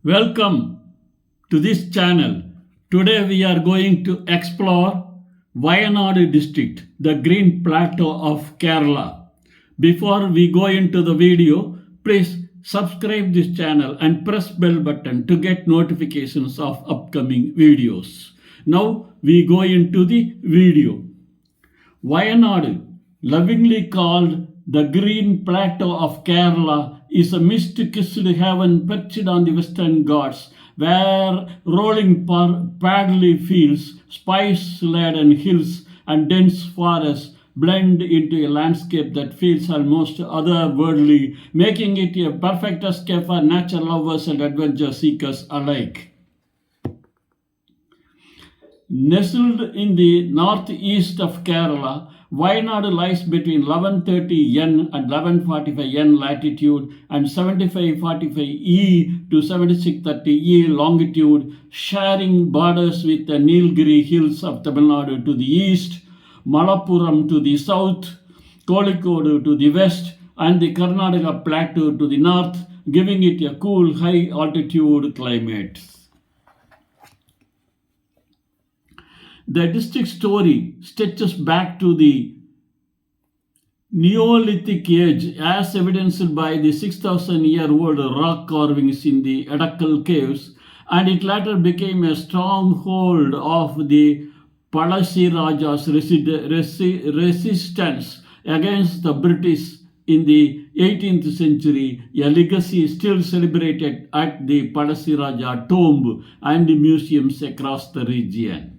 Welcome to this channel. Today we are going to explore Wayanad District, the Green Plateau of Kerala. Before we go into the video, please subscribe this channel and press bell button to get notifications of upcoming videos. Now we go into the video. Wayanad, lovingly called the Green Plateau of Kerala, is a mist-kissed heaven perched on the western Ghats, where rolling paddy fields, spice-laden hills, and dense forests blend into a landscape that feels almost otherworldly, making it a perfect escape for nature lovers and adventure seekers alike. Nestled in the northeast of Kerala, Wayanad lies between 1130 N and 1145 N latitude and 7545 E to 7630 E longitude, sharing borders with the Nilgiri hills of Tamil Nadu to the east, Malappuram to the south, Kozhikode to the west, and the Karnataka plateau to the north, giving it a cool, high-altitude climate. The district story stretches back to the Neolithic age, as evidenced by the 6,000-year-old rock carvings in the Edakal caves, and it later became a stronghold of the Palasi Raja's resistance against the British in the 18th century, a legacy still celebrated at the Palasi Raja tomb and museums across the region.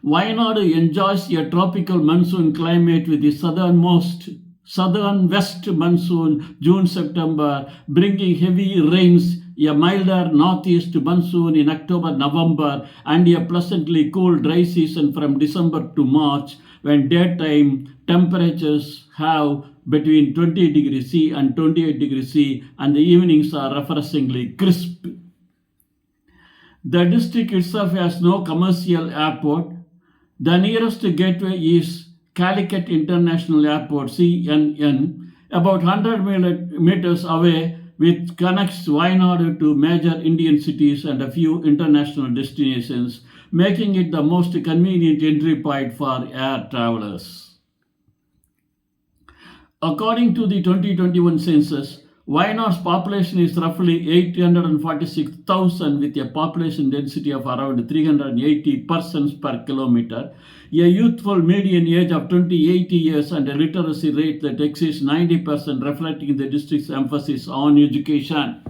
Wayanad enjoys a tropical monsoon climate with the southern west monsoon June-September, bringing heavy rains, a milder northeast monsoon in October-November, and a pleasantly cool dry season from December to March, when daytime temperatures have between 20 degrees C and 28 degrees C, and the evenings are refreshingly crisp. The district itself has no commercial airport. The nearest gateway is Calicut International Airport, CNN, about 100 meters away, which connects Wayanad to major Indian cities and a few international destinations, making it the most convenient entry point for air travelers. According to the 2021 census, Wayanad's population is roughly 846,000 with a population density of around 380 persons per kilometer, a youthful median age of 28 years, and a literacy rate that exceeds 90%, reflecting the district's emphasis on education.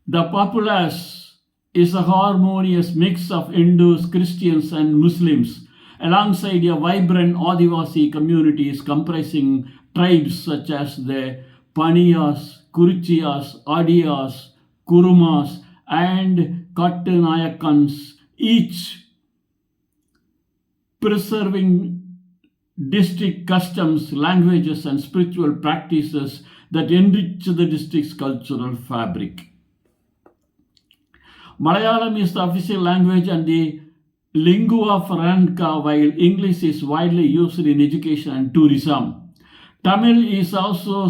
The populace is a harmonious mix of Hindus, Christians, and Muslims, alongside a vibrant Adivasi communities comprising tribes such as the Paniyas, Kuruchiyas, Adiyas, Kurumas, and Kattanayakans, each preserving district customs, languages, and spiritual practices that enrich the district's cultural fabric. Malayalam is the official language and the lingua franca, while English is widely used in education and tourism. Tamil is also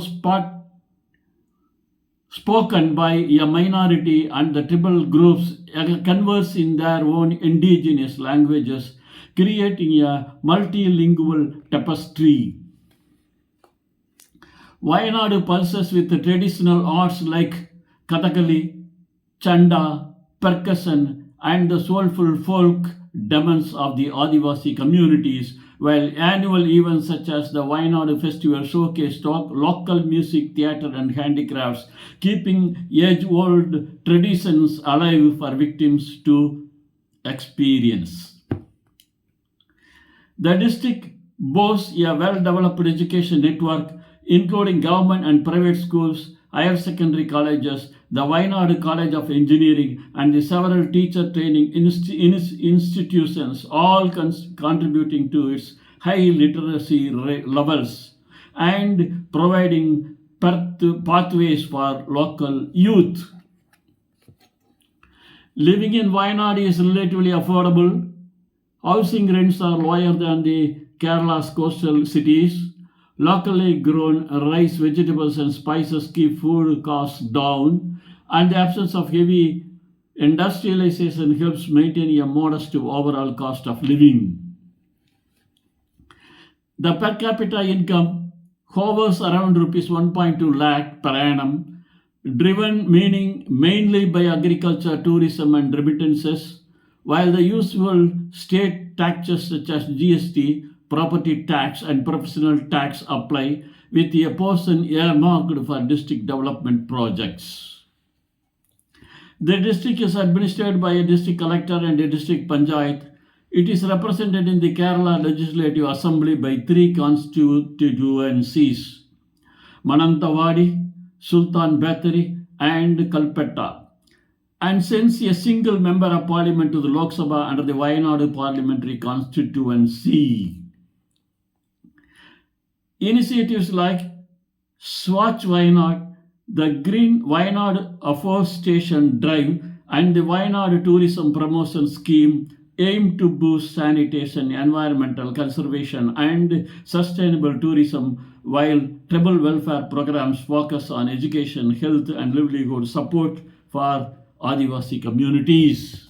spoken by a minority, and the tribal groups converse in their own indigenous languages, creating a multilingual tapestry. Wayanad pulses with the traditional arts like Kathakali, Chanda, percussion, and the soulful folk dance of the Adivasi communities, while annual events such as the Wayanad Festival showcase local music, theatre, and handicrafts, keeping age-old traditions alive for victims to experience. The district boasts a well-developed education network, including government and private schools, higher secondary colleges, the Wayanad College of Engineering, and the several teacher training institutions, all contributing to its high literacy levels and providing pathways for local youth. Living in Wayanad is relatively affordable. Housing rents are lower than the Kerala's coastal cities. Locally grown rice, vegetables, and spices keep food costs down, and the absence of heavy industrialization helps maintain a modest overall cost of living. The per capita income hovers around rupees 1.2 lakh per annum, driven meaning mainly by agriculture, tourism, and remittances, while the usual state taxes such as GST, property tax, and professional tax apply, with a portion earmarked for district development projects. The district is administered by a district collector and a district panchayat. It is represented in the Kerala Legislative Assembly by three constituencies: Mananthavady, Sulthanbathery, and Kalpetta, and sends a single member of parliament to the Lok Sabha under the Wayanad parliamentary constituency. Initiatives like Swachh Wayanad, the Green Wayanad Afforestation Drive, and the Wayanad Tourism Promotion Scheme aim to boost sanitation, environmental conservation, and sustainable tourism, while tribal welfare programs focus on education, health, and livelihood support for Adivasi communities.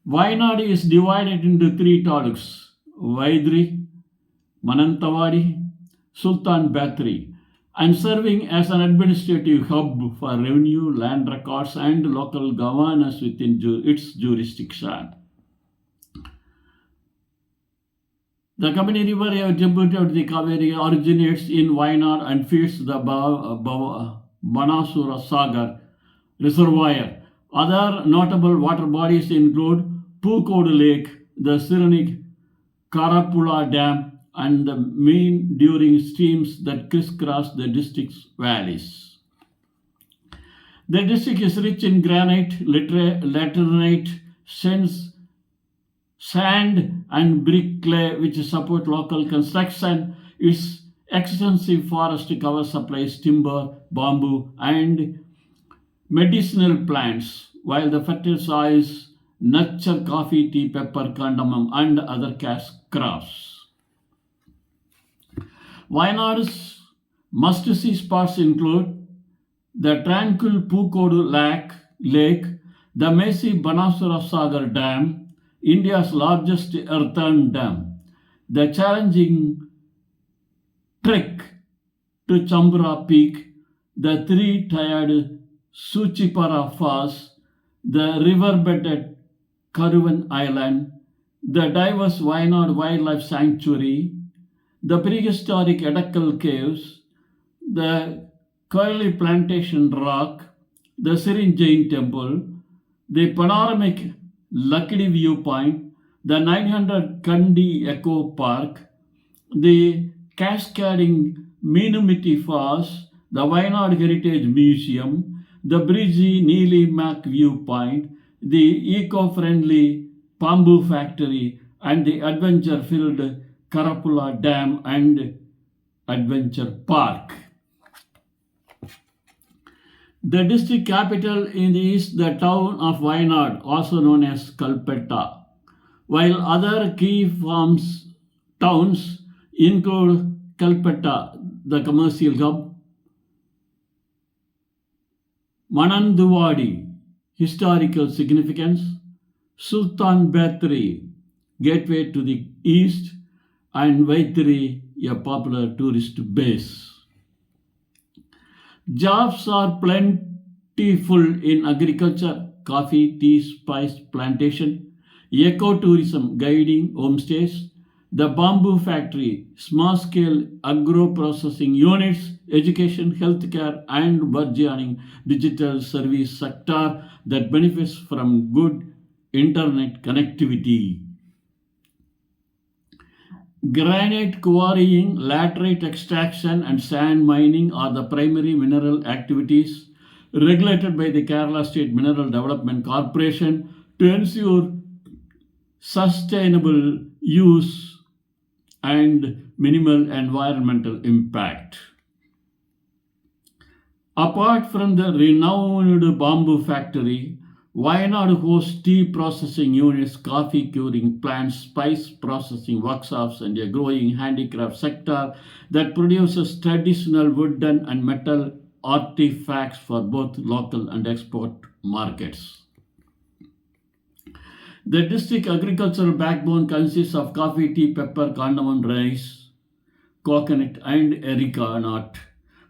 Wayanad is divided into three taluks: Vaidri, Mananthavady, Sulthanbathery, and serving as an administrative hub for revenue, land records, and local governance within its jurisdiction. The Kamini River, a tributary of the Kaveri, originates in Wayanad and feeds the Banasura Sagar reservoir. Other notable water bodies include Pookodu Lake, the scenic Karapula Dam, and the main enduring streams that crisscross the district's valleys. The district is rich in granite, laterite, sand, and brick clay, which support local construction. Its extensive forest cover supplies timber, bamboo, and medicinal plants, while the fertile soils nurture coffee, tea, pepper, cardamom, and other cash crops. Wayanad's must-see spots include the tranquil Pookodu Lake, the massive Banasura Sagar Dam, India's largest earthen dam, the challenging trek to Chambra Peak, the three-tiered Suchipara Falls, the riverbed at Karuvan Island, the diverse Wayanad Wildlife Sanctuary, the prehistoric Edakal Caves, the Coily Plantation Rock, the Sirin Jain Temple, the panoramic Luckily Viewpoint, the 900 Kandi Eco Park, the cascading Meenumiti Falls, the Wayanad Heritage Museum, the breezy Neely Mac Viewpoint, the eco-friendly Bamboo Factory, and the adventure-filled Karapula Dam and Adventure Park. The district capital is the town of Wayanad, also known as Kalpetta, while other key towns include Kalpetta, the commercial hub, Mananthavady, historical significance, Sulthanbathery, gateway to the east, and Vaitri, a popular tourist base. Jobs are plentiful in agriculture, coffee, tea, spice plantation, ecotourism, guiding, homestays, the bamboo factory, small-scale agro-processing units, education, healthcare, and burgeoning digital service sector that benefits from good internet connectivity. Granite quarrying, laterite extraction, and sand mining are the primary mineral activities regulated by the Kerala State Mineral Development Corporation to ensure sustainable use and minimal environmental impact. Apart from the renowned bamboo factory, Wayanad hosts tea processing units, coffee curing plants, spice processing workshops, and a growing handicraft sector that produces traditional wooden and metal artifacts for both local and export markets. The district agricultural backbone consists of coffee, tea, pepper, cardamom, rice, coconut, and areca nut,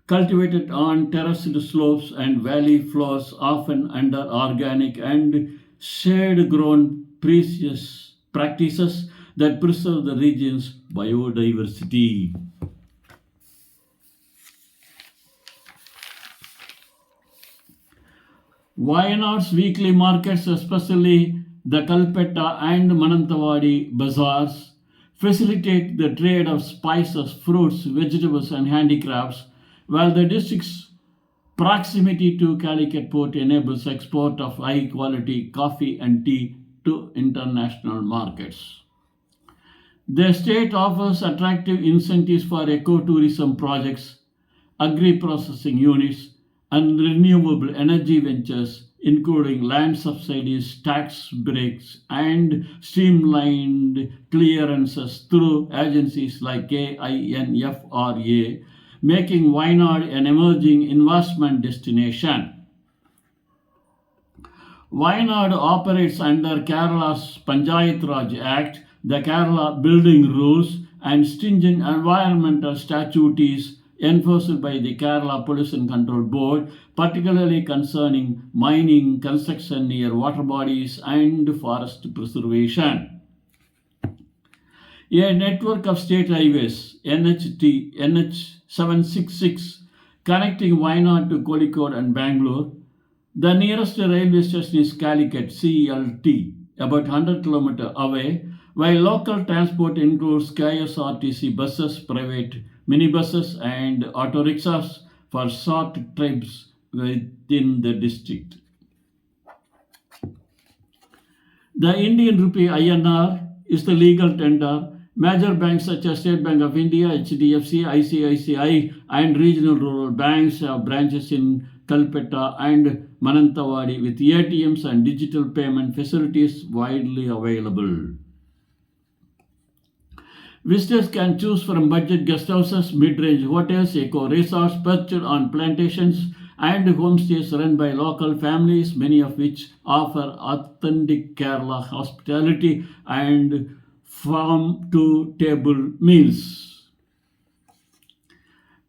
cultivated on terraced slopes and valley floors, often under organic and shade grown precious practices that preserve the region's biodiversity. Wayanad's weekly markets, especially the Kalpetta and Mananthavady bazaars, facilitate the trade of spices, fruits, vegetables, and handicrafts, while the district's proximity to Calicut port enables export of high quality coffee and tea to international markets. The state offers attractive incentives for ecotourism projects, agri-processing units, and renewable energy ventures, including land subsidies, tax breaks, and streamlined clearances through agencies like KINFRA, making Wayanad an emerging investment destination. Wayanad operates under Kerala's Panchayat Raj Act, the Kerala Building Rules, and stringent environmental statutes enforced by the Kerala Pollution Control Board, particularly concerning mining, construction near water bodies, and forest preservation. A network of state highways, NH 766, connecting Wayanad to Kozhikode and Bangalore. The nearest railway station is Calicut, CLT, about 100 km away, while local transport includes KSRTC buses, private minibuses, and auto rickshaws for short trips within the district. The Indian rupee INR is the legal tender. Major banks such as State Bank of India, HDFC, ICICI, and regional rural banks have branches in Kalpetta and Mananthavady with ATMs and digital payment facilities widely available. Visitors can choose from budget guest houses, mid-range hotels, eco resorts perched on plantations, and homestays run by local families, many of which offer authentic Kerala hospitality and farm-to-table meals.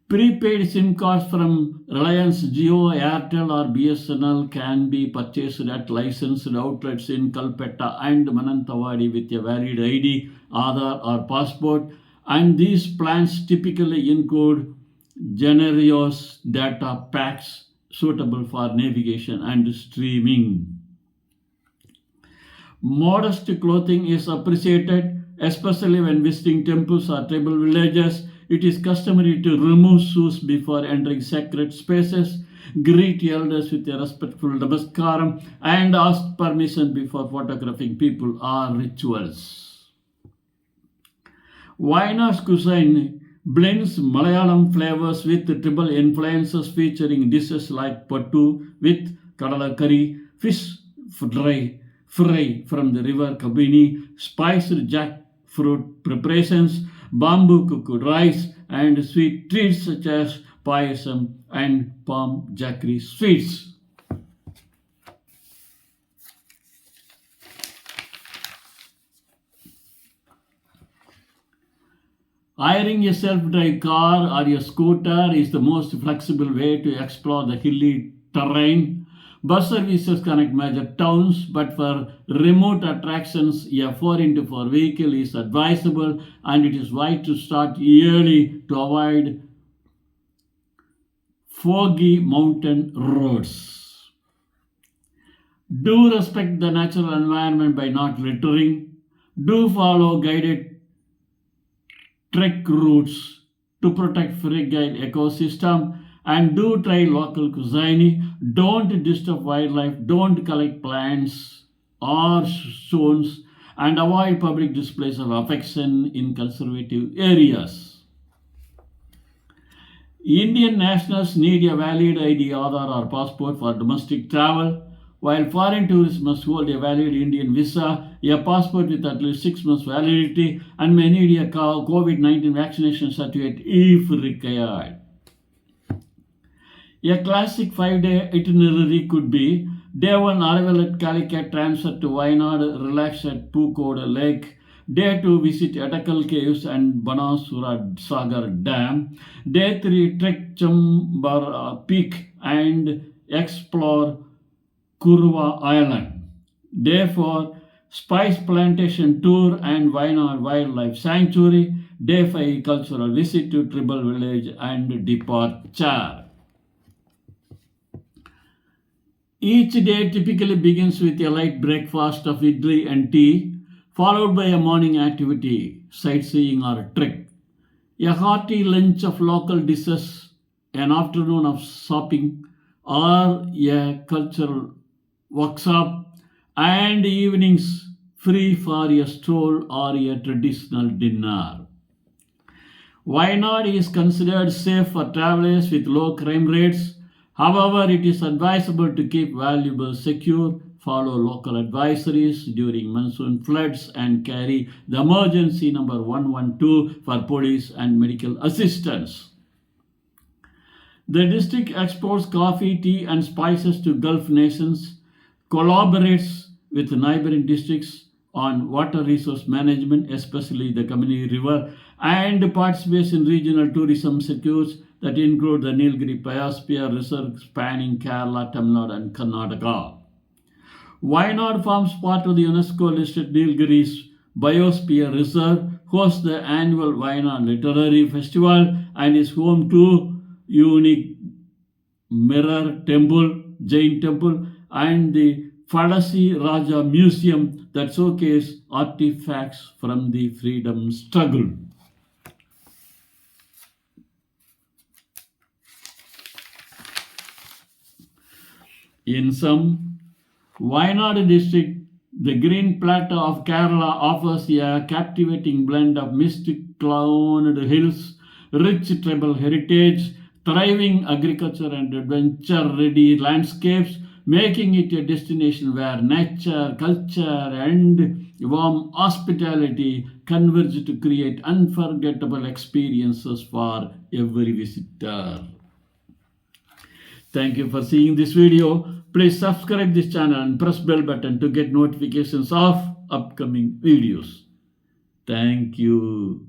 Prepaid SIM cards from Reliance Jio, Airtel, or BSNL can be purchased at licensed outlets in Kalpetta and Mananthavady with a valid ID, Aadhaar, or passport, and these plans typically include generous data packs suitable for navigation and streaming. Modest clothing is appreciated, especially when visiting temples or tribal villages. It is customary to remove shoes before entering sacred spaces, greet elders with a respectful namaskaram, and ask permission before photographing people or rituals. Wayanad's cuisine blends Malayalam flavors with tribal influences, featuring dishes like pattu with kadala curry, fish fry from the river Kabini, spiced jackfruit preparations, bamboo cooked rice, and sweet treats such as payasam and palm jaggery sweets. Hiring a self-drive car or a scooter is the most flexible way to explore the hilly terrain. Bus services connect major towns, but for remote attractions, a 4x4 vehicle is advisable, and it is wise to start early to avoid foggy mountain roads. Do respect the natural environment by not littering. Do follow guided trek routes to protect fragile ecosystem, and do try local cuisine. Don't disturb wildlife, don't collect plants or stones, and avoid public displays of affection in conservative areas. Indian nationals need a valid ID, Aadhaar, or passport for domestic travel, while foreign tourists must hold a valid Indian visa, a passport with at least 6 months validity, and may need a COVID-19 vaccination certificate if required. A classic 5-day itinerary could be Day 1 arrival at Calicut, transfer to Wayanad, relax at Pukkode Lake. Day 2 visit Etakal Caves and Banasura Sagar Dam. Day 3 trek Chambar Peak and explore Kurva Island. Day 4 Spice Plantation Tour and Wayanad Wildlife Sanctuary. Day 5 cultural visit to Tribal Village and departure. Each day typically begins with a light breakfast of idli and tea, followed by a morning activity, sightseeing or a trek, a hearty lunch of local dishes, an afternoon of shopping, or a cultural workshop, and evenings free for a stroll or a traditional dinner. Wayanad is considered safe for travelers with low crime rates. However, it is advisable to keep valuables secure, follow local advisories during monsoon floods, and carry the emergency number 112 for police and medical assistance. The district exports coffee, tea, and spices to Gulf nations, collaborates with neighboring districts on water resource management, especially the Kamini River, and participates in regional tourism circuits that include the Nilgiri Biosphere Reserve spanning Kerala, Tamil Nadu, and Karnataka. Wayanad forms part of the UNESCO-listed Nilgiris Biosphere Reserve, hosts the annual Wayanad Literary Festival, and is home to unique Mirror Temple, Jain Temple, and the Fadasi Raja Museum that showcase artifacts from the freedom struggle. In sum, Wayanad District, the Green Plateau of Kerala, offers a captivating blend of mystic-crowned hills, rich tribal heritage, thriving agriculture, and adventure-ready landscapes, making it a destination where nature, culture, and warm hospitality converge to create unforgettable experiences for every visitor. Thank you for seeing this video. Please subscribe this channel and press bell button to get notifications of upcoming videos. Thank you.